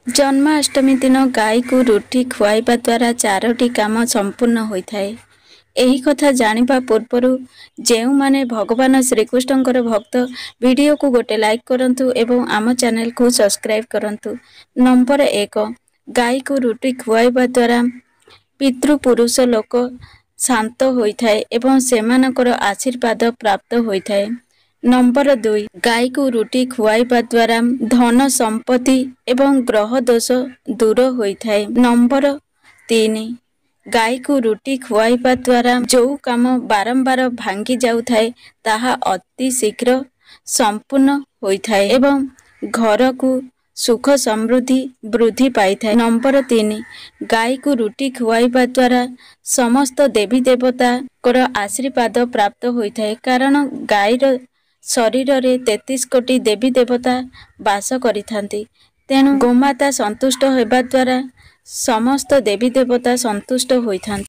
जन्माष्टमी दिन गाई को रुटी खुआइबा द्वारा चारोटी काम संपूर्ण होता है। यही कथा जानिबा पूर्वर जेउ माने भगवान श्रीकृष्णकर भक्त वीडियो को गोटे लाइक करंतु एवं आम चैनल को सब्सक्राइब करंतु। नंबर 1 गाई को रुटी खुआइबा द्वारा पितृपुरुष लोक शांत होता है एवं सेमानकर आशीर्वाद प्राप्त होता है। नंबर 2 गाई को रुटी खुआइबा द्वारा धन संपत्ति एवं ग्रह दोष दूर होता है। नंबर 3 गाई को रुटी खुआइबा द्वारा जो काम बारंबार भांगी जाउथाए ताहा अति शीघ्र संपूर्ण होता है एवं घर को सुख समृद्धि वृद्धि पाई थाए। नंबर 3 गाई को रुटी खुआइबा द्वारा समस्त देवी देवता को आशीर्वाद प्राप्त होता है, कारण गाईर शरीर रे 33 कोटी देवी देवता वास करिथांती। तेणु गोमाता संतुष्ट होबा द्वारा समस्त देवी देवता संतुष्ट होइथांती।